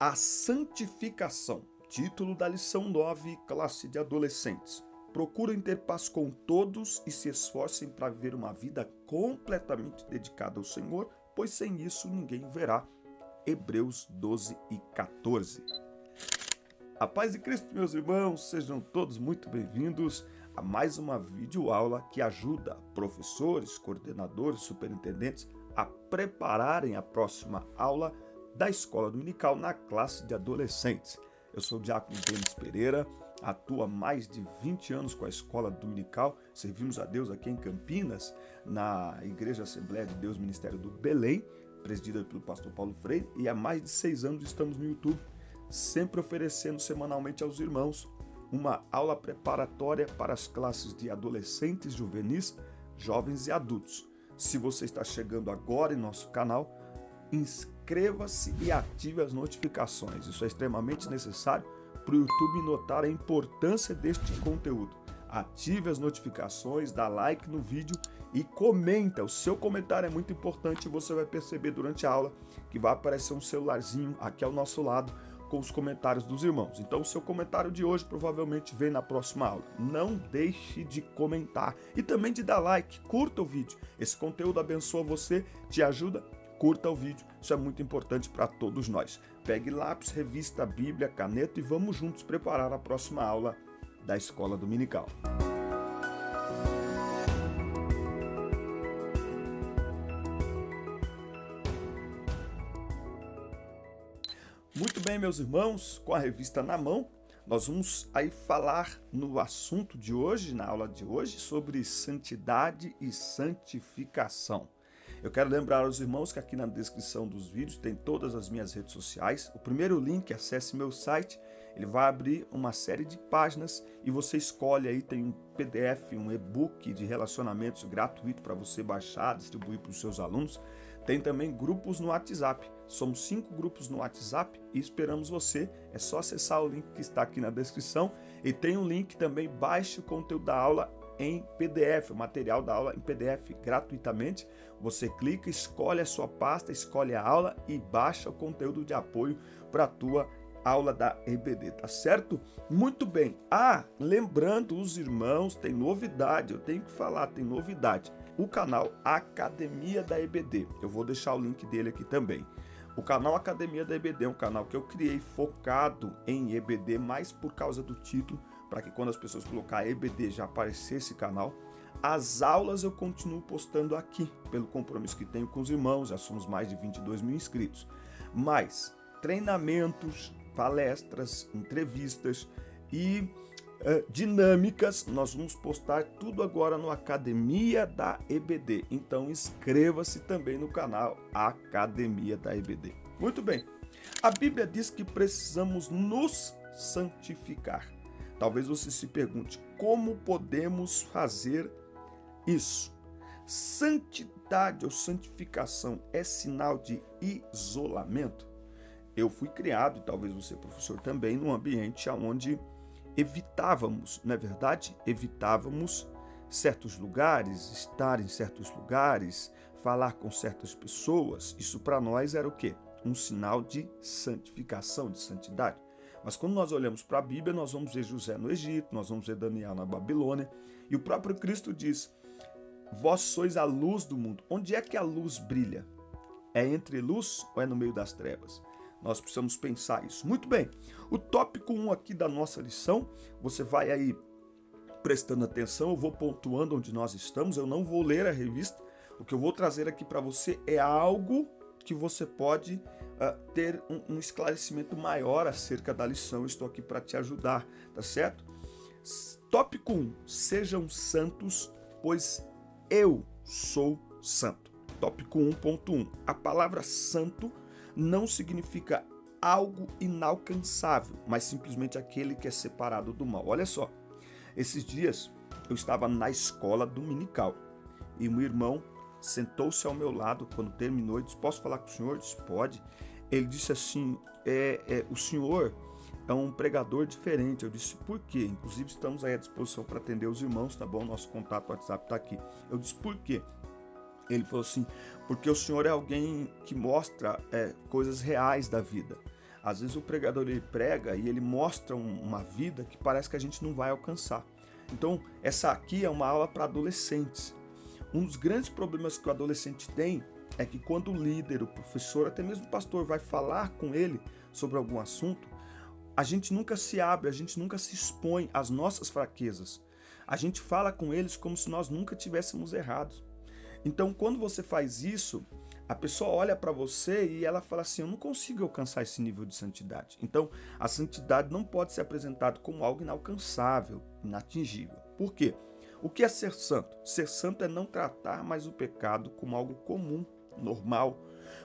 A santificação, título da lição 9, classe de adolescentes. Procurem ter paz com todos e se esforcem para viver uma vida completamente dedicada ao Senhor, pois sem isso ninguém o verá. Hebreus 12 e 14. A paz de Cristo, meus irmãos, sejam todos muito bem-vindos a mais uma videoaula que ajuda professores, coordenadores, superintendentes a prepararem a próxima aula da Escola Dominical na classe de adolescentes. Eu sou o Diácono Denis Pereira, atuo há mais de 20 anos com a Escola Dominical, servimos a Deus aqui em Campinas, na Igreja Assembleia de Deus Ministério do Belém, presidida pelo pastor Paulo Freire, e há mais de 6 anos estamos no YouTube, sempre oferecendo semanalmente aos irmãos uma aula preparatória para as classes de adolescentes, juvenis, jovens e adultos. Se você está chegando agora em nosso canal, inscreva-se e ative as notificações. Isso é extremamente necessário para o YouTube notar a importância deste conteúdo. Ative as notificações, dá like no vídeo e comenta. O seu comentário é muito importante e você vai perceber durante a aula que vai aparecer um celularzinho aqui ao nosso lado com os comentários dos irmãos. Então o seu comentário de hoje provavelmente vem na próxima aula. Não deixe de comentar e também de dar like, curta o vídeo. Esse conteúdo abençoa você, te ajuda. Curta o vídeo, isso é muito importante para todos nós. Pegue lápis, revista, Bíblia, caneta e vamos juntos preparar a próxima aula da Escola Dominical. Muito bem, meus irmãos, com a revista na mão, nós vamos aí falar no assunto de hoje, na aula de hoje, sobre santidade e santificação. Eu quero lembrar aos irmãos que aqui na descrição dos vídeos tem todas as minhas redes sociais. O primeiro link, acesse meu site, ele vai abrir uma série de páginas e você escolhe aí, tem um PDF, um e-book de relacionamentos gratuito para você baixar, distribuir para os seus alunos. Tem também grupos no WhatsApp. Somos 5 grupos no WhatsApp e esperamos você. É só acessar o link que está aqui na descrição. E tem um link também, baixe o conteúdo da aula em PDF, o material da aula em PDF gratuitamente. Você clica, escolhe a sua pasta, escolhe a aula e baixa o conteúdo de apoio para a tua aula da EBD, tá certo? Muito bem. Lembrando os irmãos, tem novidade, eu tenho que falar, tem novidade. O canal Academia da EBD, eu vou deixar o link dele aqui também. O canal Academia da EBD é um canal que eu criei focado em EBD, mais por causa do título, para que quando as pessoas colocar EBD já aparecer esse canal. As aulas eu continuo postando aqui, pelo compromisso que tenho com os irmãos, já somos mais de 22 mil inscritos. Mas treinamentos, palestras, entrevistas e dinâmicas, nós vamos postar tudo agora no Academia da EBD. Então inscreva-se também no canal Academia da EBD. Muito bem, a Bíblia diz que precisamos nos santificar. Talvez você se pergunte, como podemos fazer isso? Santidade ou santificação é sinal de isolamento? Eu fui criado, e talvez você, professor, também, num ambiente onde evitávamos, não é verdade? Evitávamos certos lugares, estar em certos lugares, falar com certas pessoas. Isso para nós era o quê? Um sinal de santificação, de santidade. Mas quando nós olhamos para a Bíblia, nós vamos ver José no Egito, nós vamos ver Daniel na Babilônia, e o próprio Cristo diz, vós sois a luz do mundo. Onde é que a luz brilha? É entre luz ou é no meio das trevas? Nós precisamos pensar isso. Muito bem, o tópico 1 aqui da nossa lição, você vai aí prestando atenção, eu vou pontuando onde nós estamos, eu não vou ler a revista, o que eu vou trazer aqui para você é algo que você pode ter um esclarecimento maior acerca da lição. Eu estou aqui para te ajudar, tá certo? Tópico 1, sejam santos, pois eu sou santo. Tópico 1.1, a palavra santo não significa algo inalcançável, mas simplesmente aquele que é separado do mal. Olha só, esses dias eu estava na escola dominical e um irmão sentou-se ao meu lado quando terminou e disse, posso falar com o senhor? Eu disse, pode. Ele disse assim, o senhor é um pregador diferente. Eu disse, por quê? Inclusive estamos aí à disposição para atender os irmãos, tá bom? Nosso contato WhatsApp está aqui. Eu disse, por quê? Ele falou assim, porque o senhor é alguém que mostra coisas reais da vida. Às vezes o pregador ele prega e ele mostra uma vida que parece que a gente não vai alcançar. Então, essa aqui é uma aula para adolescentes. Um dos grandes problemas que o adolescente tem é que quando o líder, o professor, até mesmo o pastor vai falar com ele sobre algum assunto, a gente nunca se abre, a gente nunca se expõe às nossas fraquezas. A gente fala com eles como se nós nunca tivéssemos errados. Então, quando você faz isso, a pessoa olha para você e ela fala assim, eu não consigo alcançar esse nível de santidade. Então, a santidade não pode ser apresentada como algo inalcançável, inatingível. Por quê? O que é ser santo? Ser santo é não tratar mais o pecado como algo comum, normal,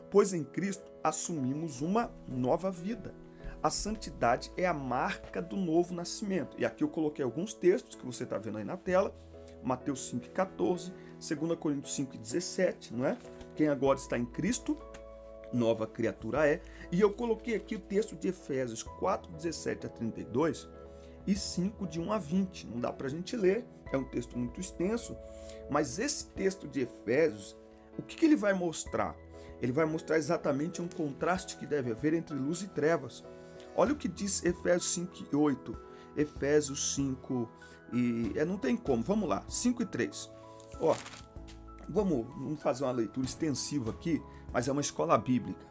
pois em Cristo assumimos uma nova vida. A santidade é a marca do novo nascimento. E aqui eu coloquei alguns textos que você está vendo aí na tela, Mateus 5,14, 2 Coríntios 5,17, não é? Quem agora está em Cristo, nova criatura é. E eu coloquei aqui o texto de Efésios 4,17 a 32 e 5, de 1 a 20. Não dá para a gente ler, é um texto muito extenso, mas esse texto de Efésios, o que ele vai mostrar? Ele vai mostrar exatamente um contraste que deve haver entre luz e trevas. Olha o que diz Efésios 5,8, Efésios 5, não tem como, vamos lá, 5 e 3. Ó, vamos fazer uma leitura extensiva aqui, mas é uma escola bíblica.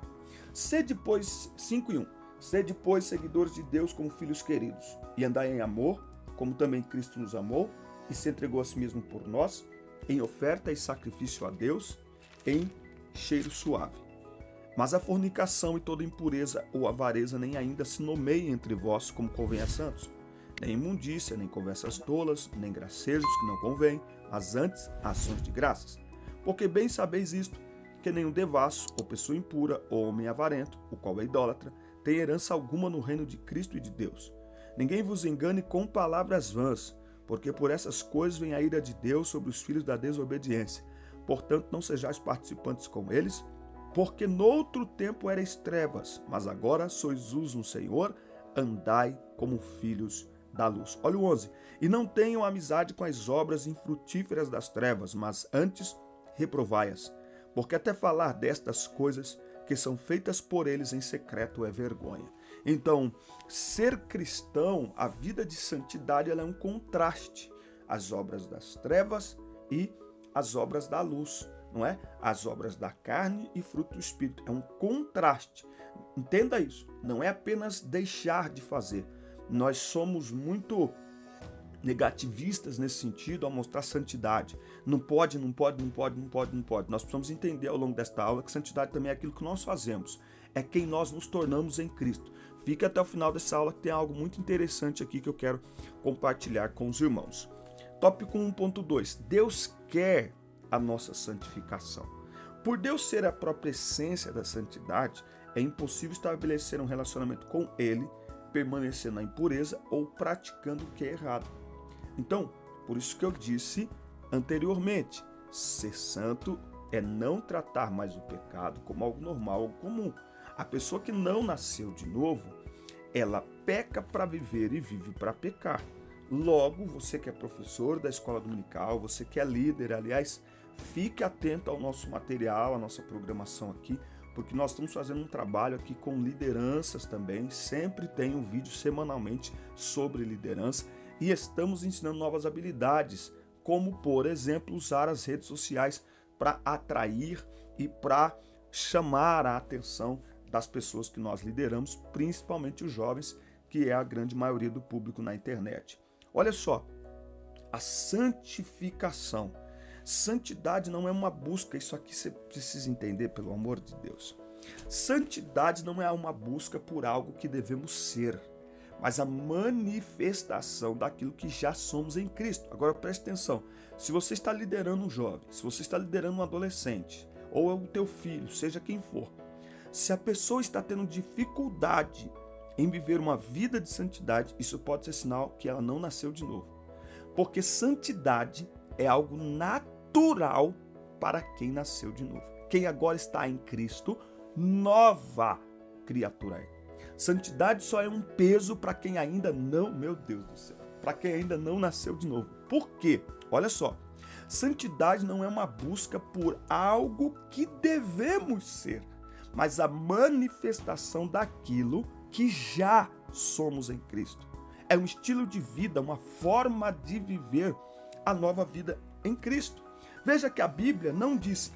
Sede, pois, 5 e 1. Sede, pois, seguidores de Deus como filhos queridos, e andai em amor, como também Cristo nos amou, e se entregou a si mesmo por nós, em oferta e sacrifício a Deus, em cheiro suave. Mas a fornicação e toda impureza ou avareza nem ainda se nomeiem entre vós como convém a santos, nem imundícia, nem conversas tolas, nem gracejos que não convém, mas antes ações de graças. Porque bem sabeis isto, que nenhum devasso, ou pessoa impura, ou homem avarento, o qual é idólatra, tem herança alguma no reino de Cristo e de Deus. Ninguém vos engane com palavras vãs, porque por essas coisas vem a ira de Deus sobre os filhos da desobediência. Portanto, não sejais participantes com eles, porque noutro tempo erais trevas, mas agora sois luz no Senhor, andai como filhos da luz. Olha o 11. E não tenham amizade com as obras infrutíferas das trevas, mas antes reprovai-as, porque até falar destas coisas que são feitas por eles em secreto é vergonha. Então, ser cristão, a vida de santidade, ela é um contraste às obras das trevas e às obras da luz, não é? As obras da carne e fruto do Espírito. É um contraste. Entenda isso. Não é apenas deixar de fazer. Nós somos muito negativistas nesse sentido ao mostrar santidade. Não pode, não pode, não pode, não pode, não pode. Nós precisamos entender ao longo desta aula que santidade também é aquilo que nós fazemos. É quem nós nos tornamos em Cristo. Fique até o final dessa aula que tem algo muito interessante aqui que eu quero compartilhar com os irmãos. Tópico 1.2. Deus quer a nossa santificação. Por Deus ser a própria essência da santidade, é impossível estabelecer um relacionamento com Ele, permanecendo na impureza ou praticando o que é errado. Então, por isso que eu disse anteriormente, ser santo é não tratar mais o pecado como algo normal, algo comum. A pessoa que não nasceu de novo, ela peca para viver e vive para pecar. Logo, você que é professor da escola dominical, você que é líder, aliás, fique atento ao nosso material, à nossa programação aqui, porque nós estamos fazendo um trabalho aqui com lideranças também, sempre tem um vídeo semanalmente sobre liderança e estamos ensinando novas habilidades, como, por exemplo, usar as redes sociais para atrair e para chamar a atenção das pessoas que nós lideramos, principalmente os jovens, que é a grande maioria do público na internet. Olha só, a santificação. Santidade não é uma busca, isso aqui você precisa entender, pelo amor de Deus. Santidade não é uma busca por algo que devemos ser, mas a manifestação daquilo que já somos em Cristo. Agora preste atenção, se você está liderando um jovem, se você está liderando um adolescente, ou é o teu filho, seja quem for, se a pessoa está tendo dificuldade em viver uma vida de santidade, isso pode ser sinal que ela não nasceu de novo. Porque santidade é algo natural para quem nasceu de novo. Quem agora está em Cristo, nova criatura é. Santidade só é um peso para quem ainda não, meu Deus do céu, para quem ainda não nasceu de novo. Por quê? Olha só, santidade não é uma busca por algo que devemos ser, mas a manifestação daquilo que já somos em Cristo. É um estilo de vida, uma forma de viver a nova vida em Cristo. Veja que a Bíblia não diz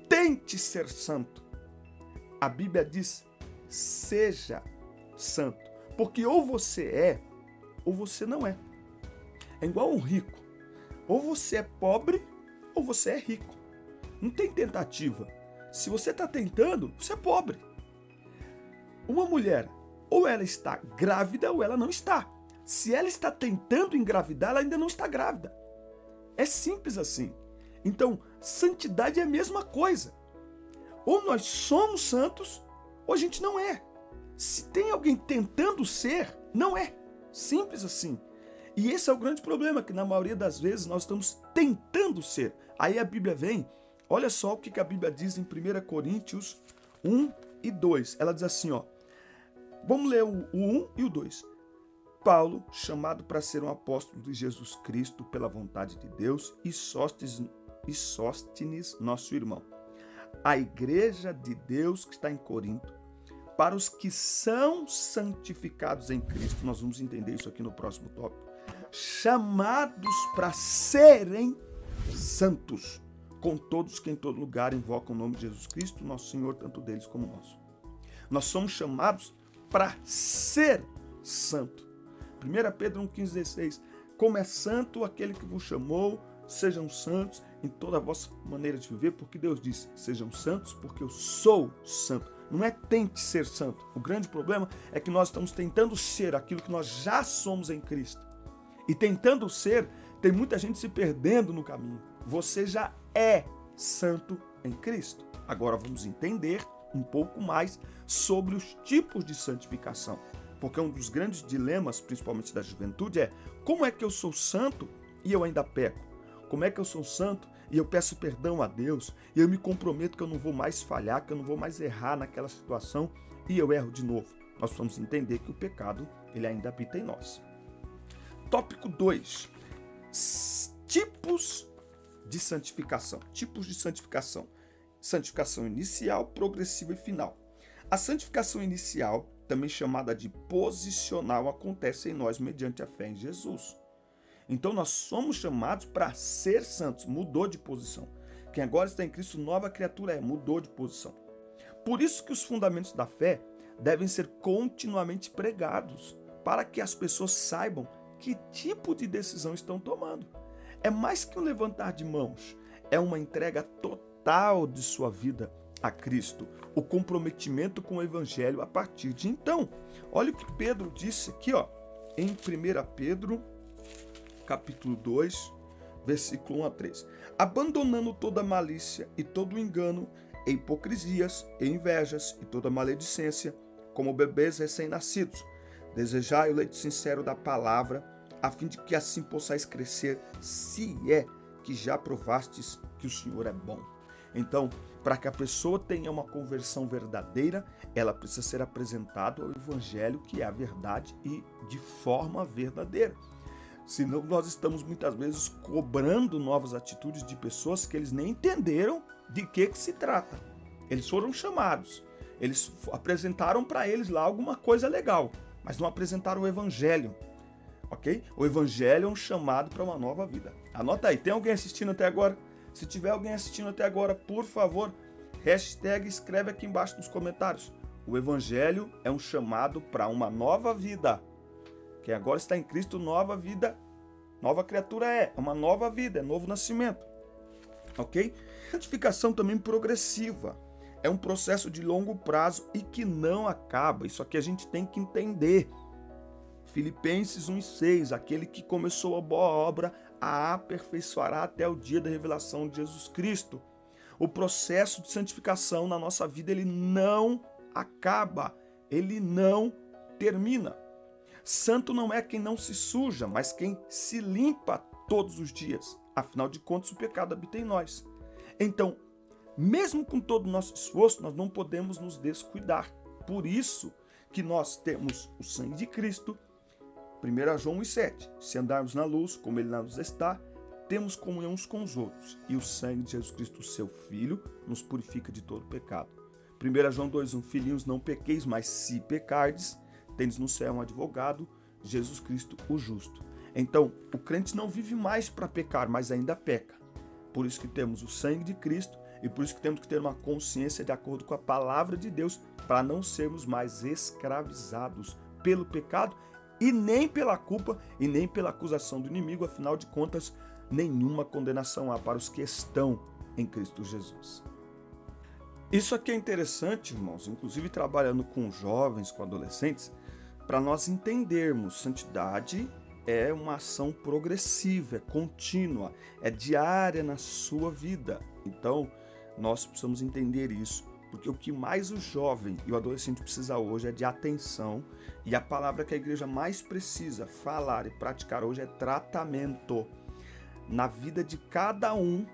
tente ser santo. A Bíblia diz seja santo. Porque ou você é ou você não é. É igual um rico. Ou você é pobre ou você é rico. Não tem tentativa. Se você está tentando, você é pobre. Uma mulher, ou ela está grávida ou ela não está. Se ela está tentando engravidar, ela ainda não está grávida. É simples assim. Então, santidade é a mesma coisa. Ou nós somos santos, ou a gente não é. Se tem alguém tentando ser, não é. Simples assim. E esse é o grande problema, que na maioria das vezes nós estamos tentando ser. Aí a Bíblia vem, olha só o que a Bíblia diz em 1 Coríntios 1 e 2. Ela diz assim, ó. Vamos ler o 1 e o 2. Paulo, chamado para ser um apóstolo de Jesus Cristo pela vontade de Deus, e Sóstenes, nosso irmão. A igreja de Deus que está em Corinto, para os que são santificados em Cristo, nós vamos entender isso aqui no próximo tópico, chamados para serem santos, com todos que em todo lugar invocam o nome de Jesus Cristo, nosso Senhor, tanto deles como nosso. Nós somos chamados para ser santo. 1 Pedro 1,15-16. Como é santo aquele que vos chamou, sejam santos em toda a vossa maneira de viver, porque Deus disse, sejam santos, porque eu sou santo. Não é tente ser santo. O grande problema é que nós estamos tentando ser aquilo que nós já somos em Cristo. E tentando ser, tem muita gente se perdendo no caminho. Você já é santo em Cristo. Agora vamos entender um pouco mais sobre os tipos de santificação. Porque um dos grandes dilemas, principalmente da juventude, é como é que eu sou santo e eu ainda peco? Como é que eu sou santo e eu peço perdão a Deus e eu me comprometo que eu não vou mais falhar, que eu não vou mais errar naquela situação e eu erro de novo? Nós vamos entender que o pecado, ele ainda habita em nós. Tópico 2. Tipos de santificação. Tipos de santificação. Santificação inicial, progressiva e final. A santificação inicial, também chamada de posicional, acontece em nós mediante a fé em Jesus. Então nós somos chamados para ser santos, mudou de posição. Quem agora está em Cristo, nova criatura é, mudou de posição. Por isso que os fundamentos da fé devem ser continuamente pregados, para que as pessoas saibam que tipo de decisão estão tomando. É mais que um levantar de mãos, é uma entrega total de sua vida a Cristo, o comprometimento com o Evangelho a partir de então. Olha o que Pedro disse aqui, ó, em 1 Pedro, capítulo 2, versículo 1 a 3. Abandonando toda malícia e todo engano, e hipocrisias, e invejas, e toda maledicência, como bebês recém-nascidos, desejai o leite sincero da palavra, a fim de que assim possais crescer, se é que já provastes que o Senhor é bom. Então, para que a pessoa tenha uma conversão verdadeira, ela precisa ser apresentada ao Evangelho, que é a verdade, e de forma verdadeira. Senão nós estamos muitas vezes cobrando novas atitudes de pessoas que eles nem entenderam de que se trata. Eles foram chamados, eles apresentaram para eles lá alguma coisa legal, mas não apresentaram o Evangelho, ok? O Evangelho é um chamado para uma nova vida. Anota aí, tem alguém assistindo até agora? Se tiver alguém assistindo até agora, por favor, hashtag escreve aqui embaixo nos comentários. O Evangelho é um chamado para uma nova vida. Quem agora está em Cristo, nova vida, nova criatura é uma nova vida, é novo nascimento. Ok? Santificação também progressiva. É um processo de longo prazo e que não acaba. Isso aqui a gente tem que entender. Filipenses 1,6, aquele que começou a boa obra a aperfeiçoará até o dia da revelação de Jesus Cristo. O processo de santificação na nossa vida, ele não acaba, ele não termina. Santo não é quem não se suja, mas quem se limpa todos os dias. Afinal de contas, o pecado habita em nós. Então, mesmo com todo o nosso esforço, nós não podemos nos descuidar. Por isso que nós temos o sangue de Cristo. 1 João 1,7. Se andarmos na luz, como ele na luz está, temos comunhão uns com os outros. E o sangue de Jesus Cristo, seu Filho, nos purifica de todo pecado. 1 João 2,1. Filhinhos, não pequeis, mas se pecardes, tendes no céu um advogado, Jesus Cristo o justo. Então, o crente não vive mais para pecar, mas ainda peca. Por isso que temos o sangue de Cristo e por isso que temos que ter uma consciência de acordo com a palavra de Deus para não sermos mais escravizados pelo pecado e nem pela culpa e nem pela acusação do inimigo. Afinal de contas, nenhuma condenação há para os que estão em Cristo Jesus. Isso aqui é interessante, irmãos, inclusive trabalhando com jovens, com adolescentes, para nós entendermos santidade é uma ação progressiva, é contínua, é diária na sua vida. Então, nós precisamos entender isso, porque o que mais o jovem e o adolescente precisa hoje é de atenção, e a palavra que a igreja mais precisa falar e praticar hoje é tratamento. Na vida de cada um,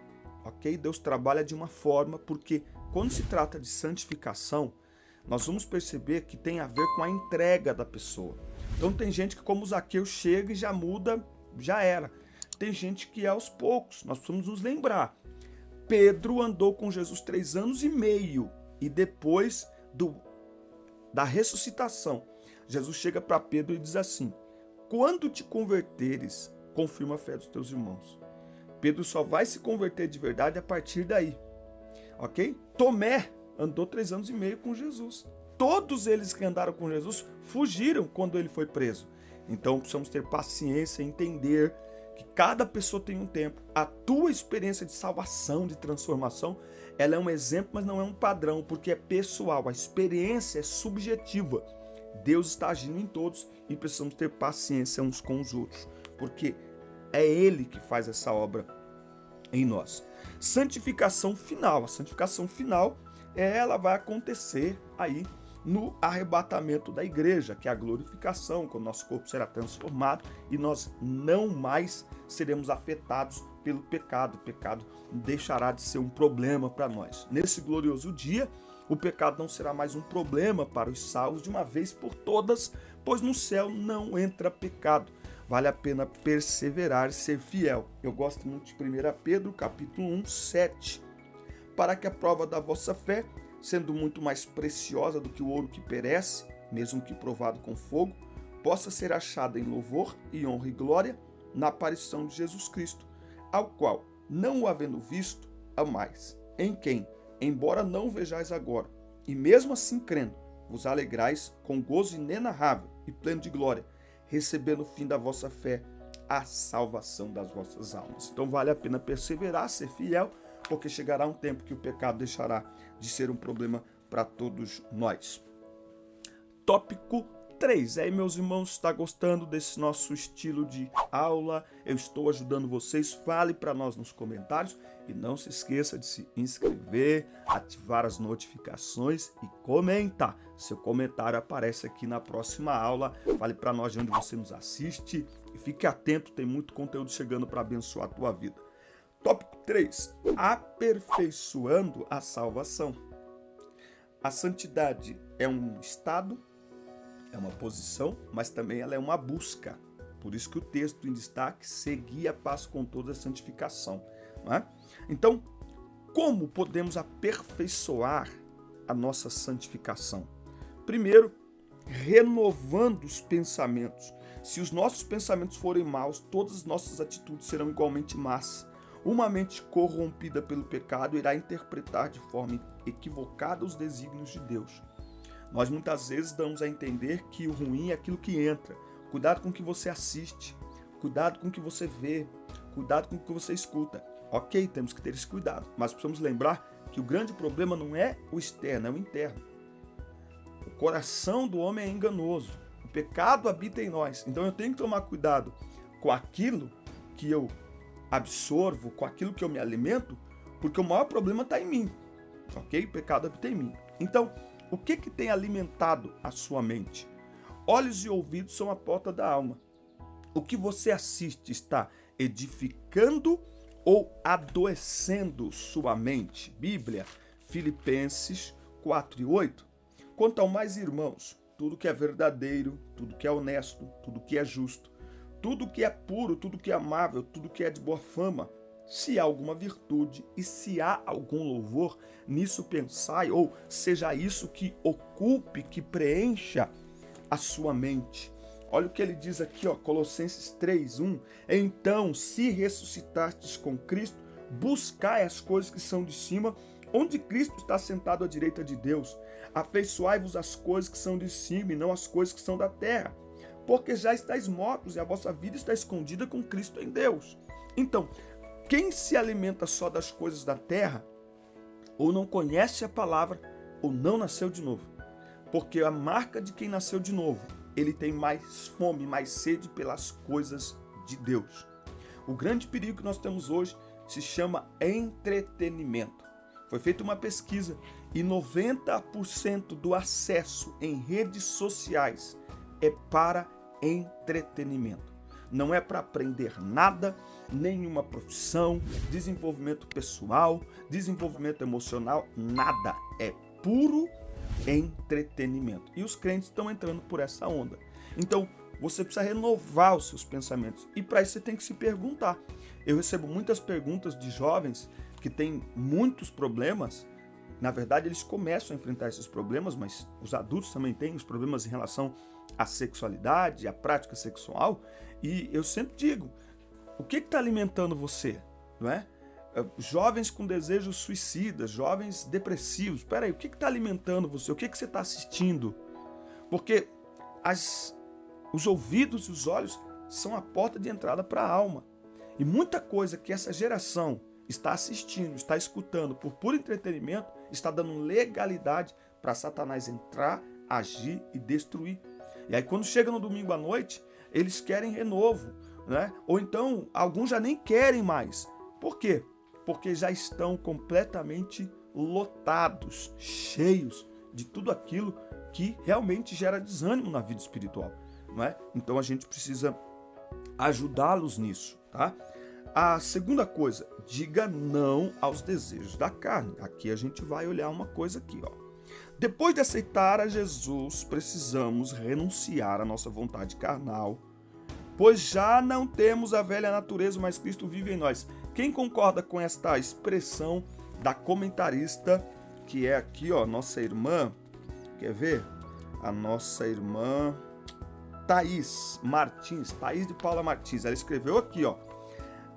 ok? Deus trabalha de uma forma, porque quando se trata de santificação, nós vamos perceber que tem a ver com a entrega da pessoa. Então tem gente que, como Zaqueu, chega e já muda, já era. Tem gente que é aos poucos, nós precisamos nos lembrar. Pedro andou com Jesus 3 anos e meio e depois da ressuscitação, Jesus chega para Pedro e diz assim: quando te converteres, confirma a fé dos teus irmãos. Pedro só vai se converter de verdade a partir daí, ok? Tomé andou 3 anos e meio com Jesus. Todos eles que andaram com Jesus fugiram quando ele foi preso. Então precisamos ter paciência e entender que cada pessoa tem um tempo. A tua experiência de salvação, de transformação, ela é um exemplo, mas não é um padrão, porque é pessoal. A experiência é subjetiva. Deus está agindo em todos e precisamos ter paciência uns com os outros, porque é Ele que faz essa obra em nós. Santificação final. A santificação final, ela vai acontecer aí no arrebatamento da igreja, que é a glorificação, quando nosso corpo será transformado e nós não mais seremos afetados pelo pecado. O pecado deixará de ser um problema para nós. Nesse glorioso dia, o pecado não será mais um problema para os salvos de uma vez por todas, pois no céu não entra pecado. Vale a pena perseverar e ser fiel. Eu gosto muito de 1 Pedro, capítulo 1, 7. Para que a prova da vossa fé, sendo muito mais preciosa do que o ouro que perece, mesmo que provado com fogo, possa ser achada em louvor e honra e glória na aparição de Jesus Cristo, ao qual, não o havendo visto, amais, em quem, embora não o vejais agora, e mesmo assim crendo, vos alegrais com gozo inenarrável e pleno de glória, recebendo o fim da vossa fé, a salvação das vossas almas. Então vale a pena perseverar, ser fiel, porque chegará um tempo que o pecado deixará de ser um problema para todos nós. Tópico 3. Aí, meus irmãos, está gostando desse nosso estilo de aula? Eu estou ajudando vocês. Fale para nós nos comentários e não se esqueça de se inscrever, ativar as notificações e comentar. Seu comentário aparece aqui na próxima aula. Fale para nós de onde você nos assiste e fique atento, tem muito conteúdo chegando para abençoar a tua vida. Tópico 3. Aperfeiçoando a salvação. A santidade é um estado, é uma posição, mas também ela é uma busca. Por isso que o texto em destaque, seguir a paz com toda a santificação. Não é? Então, como podemos aperfeiçoar a nossa santificação? Primeiro, renovando os pensamentos. Se os nossos pensamentos forem maus, todas as nossas atitudes serão igualmente más. Uma mente corrompida pelo pecado irá interpretar de forma equivocada os desígnios de Deus. Nós muitas vezes damos a entender que o ruim é aquilo que entra. Cuidado com o que você assiste, cuidado com o que você vê, cuidado com o que você escuta. Ok, temos que ter esse cuidado, mas precisamos lembrar que o grande problema não é o externo, é o interno. O coração do homem é enganoso, o pecado habita em nós, então eu tenho que tomar cuidado com aquilo que eu absorvo, com aquilo que eu me alimento, porque o maior problema está em mim, ok? O pecado habita em mim. Então, o que tem alimentado a sua mente? Olhos e ouvidos são a porta da alma. O que você assiste está edificando ou adoecendo sua mente? Bíblia, Filipenses 4:8. Quanto ao mais, irmãos, tudo que é verdadeiro, tudo que é honesto, tudo que é justo, tudo que é puro, tudo que é amável, tudo que é de boa fama, se há alguma virtude e se há algum louvor, nisso pensai, ou seja isso que ocupe, que preencha a sua mente. Olha o que ele diz aqui, ó, Colossenses 3:1. Então, se ressuscitastes com Cristo, buscai as coisas que são de cima, onde Cristo está sentado à direita de Deus. Afeiçoai-vos às coisas que são de cima e não às coisas que são da terra, porque já estáis mortos e a vossa vida está escondida com Cristo em Deus. Então, quem se alimenta só das coisas da terra, ou não conhece a palavra, ou não nasceu de novo. Porque a marca de quem nasceu de novo, ele tem mais fome, mais sede pelas coisas de Deus. O grande perigo que nós temos hoje se chama entretenimento. Foi feita uma pesquisa e 90% do acesso em redes sociais é para entretenimento. Não é para aprender nada, nenhuma profissão, desenvolvimento pessoal, desenvolvimento emocional, nada. É puro entretenimento. E os crentes estão entrando por essa onda. Então, você precisa renovar os seus pensamentos. E para isso você tem que se perguntar. Eu recebo muitas perguntas de jovens que têm muitos problemas. Na verdade, eles começam a enfrentar esses problemas, mas os adultos também têm os problemas em relação à sexualidade, à prática sexual. E eu sempre digo, o que está alimentando você? Não é? Jovens com desejos suicidas, jovens depressivos. Espera aí, o que está alimentando você? O que você está assistindo? Porque os ouvidos e os olhos são a porta de entrada para a alma. E muita coisa que essa geração está assistindo, está escutando por puro entretenimento, está dando legalidade para Satanás entrar, agir e destruir. E aí quando chega no domingo à noite, eles querem renovo, né? Ou então alguns já nem querem mais. Por quê? Porque já estão completamente lotados, cheios de tudo aquilo que realmente gera desânimo na vida espiritual, não é? Então a gente precisa ajudá-los nisso, tá? A segunda coisa, diga não aos desejos da carne. Aqui a gente vai olhar uma coisa aqui, ó. Depois de aceitar a Jesus, precisamos renunciar à nossa vontade carnal, pois já não temos a velha natureza, mas Cristo vive em nós. Quem concorda com esta expressão da comentarista, que é aqui, ó, nossa irmã, quer ver? A nossa irmã Thaís Martins, Thaís de Paula Martins, ela escreveu aqui, ó: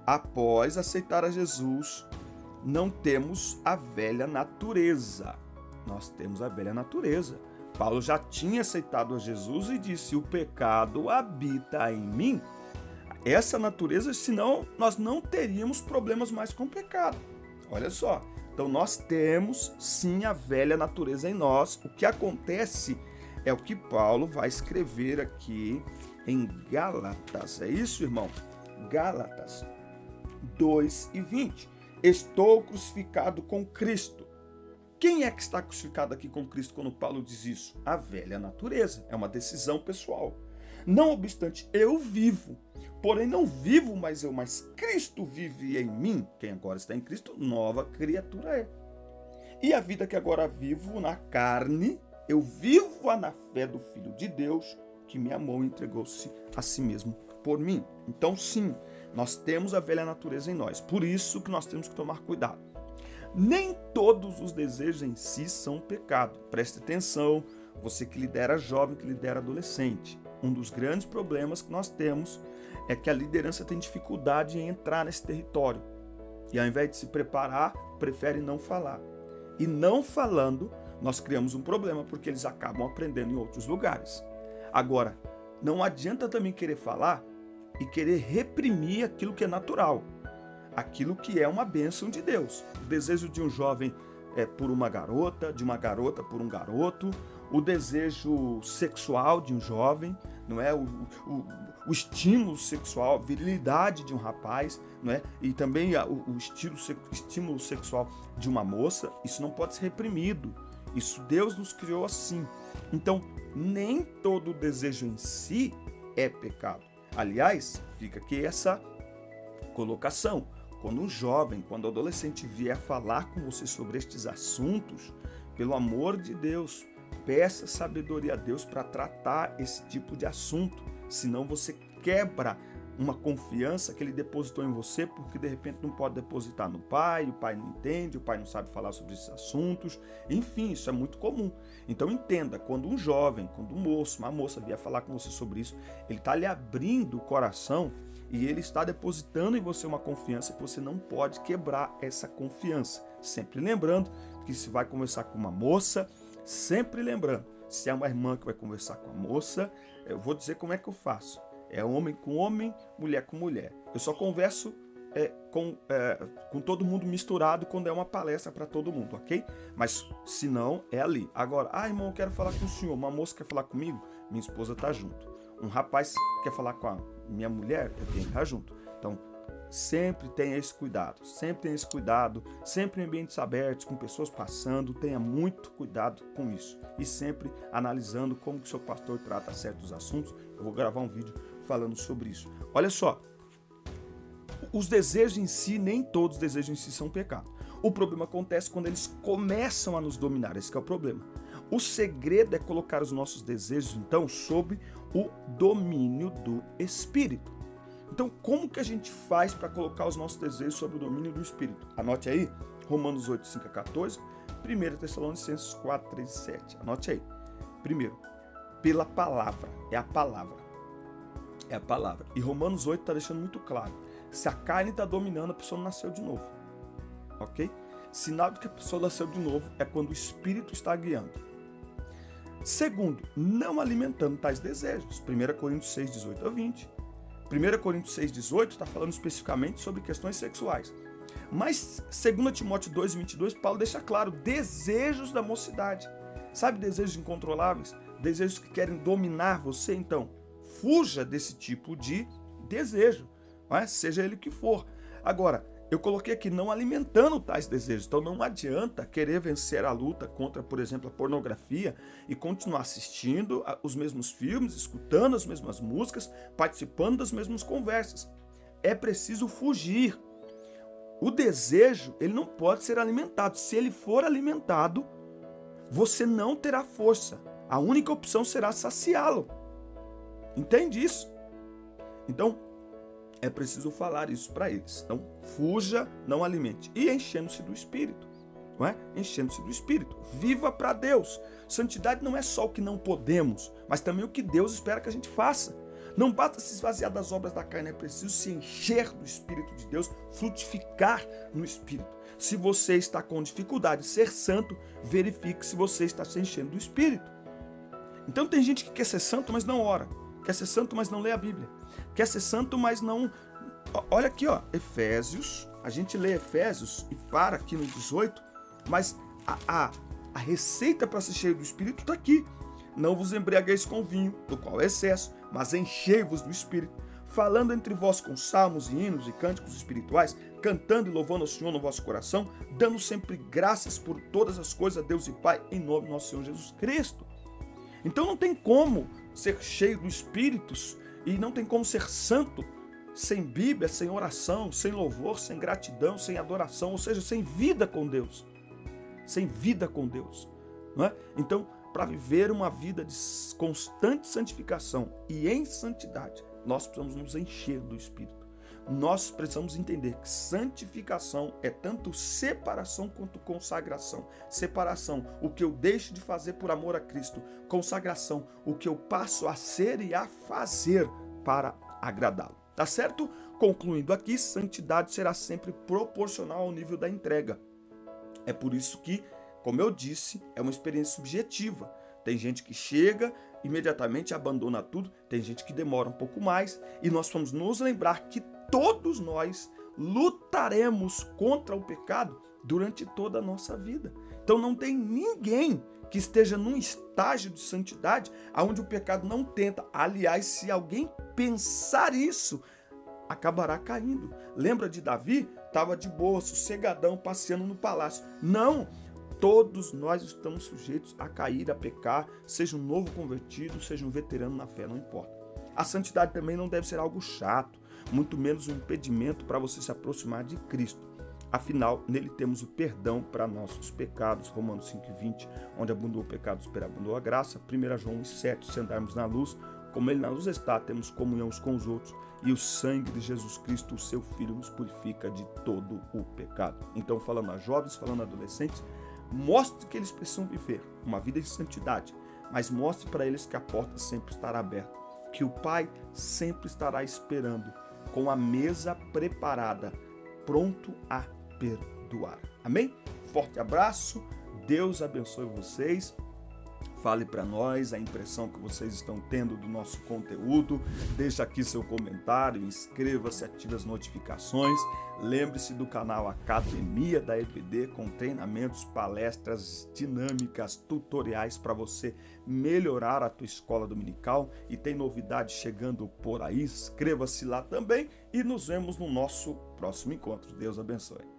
após aceitar a Jesus, não temos a velha natureza. Nós temos a velha natureza. Paulo já tinha aceitado a Jesus e disse: o pecado habita em mim. Essa natureza, senão nós não teríamos problemas mais com o pecado. Olha só. Então nós temos sim a velha natureza em nós. O que acontece é o que Paulo vai escrever aqui em Gálatas. É isso, irmão? Gálatas 2:20. Estou crucificado com Cristo. Quem é que está crucificado aqui com Cristo quando Paulo diz isso? A velha natureza. É uma decisão pessoal. Não obstante, eu vivo. Porém, não vivo mais eu, mas Cristo vive em mim. Quem agora está em Cristo, nova criatura é. E a vida que agora vivo na carne, eu vivo-a na fé do Filho de Deus, que me amou e entregou-se a si mesmo por mim. Então, sim, nós temos a velha natureza em nós. Por isso que nós temos que tomar cuidado. Nem todos os desejos em si são pecado. Preste atenção, você que lidera jovem, que lidera adolescente. Um dos grandes problemas que nós temos é que a liderança tem dificuldade em entrar nesse território. E ao invés de se preparar, prefere não falar. E não falando, nós criamos um problema, porque eles acabam aprendendo em outros lugares. Agora, não adianta também querer falar e querer reprimir aquilo que é natural. Aquilo que é uma bênção de Deus. O desejo de um jovem é por uma garota, de uma garota por um garoto, o desejo sexual de um jovem, não é? O estímulo sexual, a virilidade de um rapaz, não é? E também o estímulo sexual de uma moça, isso não pode ser reprimido. Isso Deus nos criou assim. Então, nem todo desejo em si é pecado. Aliás, fica aqui essa colocação. Quando um jovem, quando um adolescente vier falar com você sobre estes assuntos, pelo amor de Deus, peça sabedoria a Deus para tratar esse tipo de assunto. Senão você quebra uma confiança que ele depositou em você, porque de repente não pode depositar no pai, o pai não entende, o pai não sabe falar sobre esses assuntos, enfim, isso é muito comum. Então entenda, quando um jovem, quando um moço, uma moça vier falar com você sobre isso, ele está lhe abrindo o coração e ele está depositando em você uma confiança que você não pode quebrar essa confiança. Sempre lembrando que se vai conversar com uma moça, sempre lembrando, se é uma irmã que vai conversar com a moça, eu vou dizer como é que eu faço. É homem com homem, mulher com mulher. Eu só converso com todo mundo misturado quando é uma palestra para todo mundo, ok? Mas se não, é ali. Agora, irmão, eu quero falar com o senhor. Uma moça quer falar comigo? Minha esposa está junto. Um rapaz quer falar com a minha mulher? Eu tenho que estar junto. Então, sempre tenha esse cuidado. Sempre em ambientes abertos, com pessoas passando, tenha muito cuidado com isso. E sempre analisando como que o seu pastor trata certos assuntos. Eu vou gravar um vídeo falando sobre isso. Olha só, os desejos em si, nem todos os desejos em si são pecado. O problema acontece quando eles começam a nos dominar, esse que é o problema. O segredo é colocar os nossos desejos, então, sob o domínio do Espírito. Então, como que a gente faz para colocar os nossos desejos sob o domínio do Espírito? Anote aí, Romanos 8, 5 a 14, 1 Tessalonicenses 4, 3 e 7. Anote aí. Primeiro, pela palavra, é a palavra. É a palavra. E Romanos 8 está deixando muito claro. Se a carne está dominando, a pessoa não nasceu de novo. Ok? Sinal de que a pessoa nasceu de novo é quando o Espírito está guiando. Segundo, não alimentando tais desejos. 1 Coríntios 6, 18 a 20. 1 Coríntios 6, 18 está falando especificamente sobre questões sexuais. Mas 2 Timóteo 2, 22, Paulo deixa claro, desejos da mocidade. Sabe, desejos incontroláveis? Desejos que querem dominar você? Então, fuja desse tipo de desejo, não é? Seja ele o que for. Agora, eu coloquei aqui não alimentando tais desejos, então não adianta querer vencer a luta contra, por exemplo, a pornografia e continuar assistindo os mesmos filmes, escutando as mesmas músicas, participando das mesmas conversas. É preciso fugir. O desejo, ele não pode ser alimentado. Se ele for alimentado, você não terá força. A única opção será saciá-lo. Entende isso? Então, é preciso falar isso para eles. Então, fuja, não alimente. E enchendo-se do Espírito. Não é? Enchendo-se do Espírito. Viva para Deus. Santidade não é só o que não podemos, mas também o que Deus espera que a gente faça. Não basta se esvaziar das obras da carne, é preciso se encher do Espírito de Deus, frutificar no Espírito. Se você está com dificuldade de ser santo, verifique se você está se enchendo do Espírito. Então tem gente que quer ser santo, mas não ora. Quer ser santo, mas não lê a Bíblia. Quer ser santo, mas não... Olha aqui, ó, Efésios. A gente lê Efésios e para aqui no 18, mas a receita para ser cheio do Espírito está aqui. Não vos embriagueis com vinho, do qual é excesso, mas enchei-vos do Espírito, falando entre vós com salmos e hinos e cânticos espirituais, cantando e louvando ao Senhor no vosso coração, dando sempre graças por todas as coisas a Deus e Pai, em nome do nosso Senhor Jesus Cristo. Então não tem como ser cheio do Espírito e não tem como ser santo sem Bíblia, sem oração, sem louvor, sem gratidão, sem adoração, ou seja, sem vida com Deus. Sem vida com Deus. Não é? Então, para viver uma vida de constante santificação e em santidade, nós precisamos nos encher do Espírito. Nós precisamos entender que santificação é tanto separação quanto consagração. Separação, o que eu deixo de fazer por amor a Cristo. Consagração, o que eu passo a ser e a fazer para agradá-lo. Tá certo? Concluindo aqui, santidade será sempre proporcional ao nível da entrega. É por isso que, como eu disse, é uma experiência subjetiva. Tem gente que chega, imediatamente abandona tudo, tem gente que demora um pouco mais, e nós vamos nos lembrar que todos nós lutaremos contra o pecado durante toda a nossa vida. Então não tem ninguém que esteja num estágio de santidade onde o pecado não tenta. Aliás, se alguém pensar isso, acabará caindo. Lembra de Davi? Estava de boa, sossegadão, passeando no palácio. Não! Todos nós estamos sujeitos a cair, a pecar, seja um novo convertido, seja um veterano na fé, não importa. A santidade também não deve ser algo chato, muito menos um impedimento para você se aproximar de Cristo. Afinal, nele temos o perdão para nossos pecados, Romanos 5,20, onde abundou o pecado, superabundou a graça, 1 João 1,7, se andarmos na luz, como Ele nos está, temos comunhão uns com os outros, e o sangue de Jesus Cristo, o seu Filho, nos purifica de todo o pecado. Então, falando a jovens, falando a adolescentes, mostre que eles precisam viver uma vida de santidade, mas mostre para eles que a porta sempre estará aberta, que o Pai sempre estará esperando, com a mesa preparada, pronto a perdoar. Amém? Forte abraço, Deus abençoe vocês. Fale para nós a impressão que vocês estão tendo do nosso conteúdo. Deixe aqui seu comentário, inscreva-se, ative as notificações. Lembre-se do canal Academia da EBD, com treinamentos, palestras dinâmicas, tutoriais para você melhorar a tua escola dominical. E tem novidades chegando por aí. Inscreva-se lá também e nos vemos no nosso próximo encontro. Deus abençoe.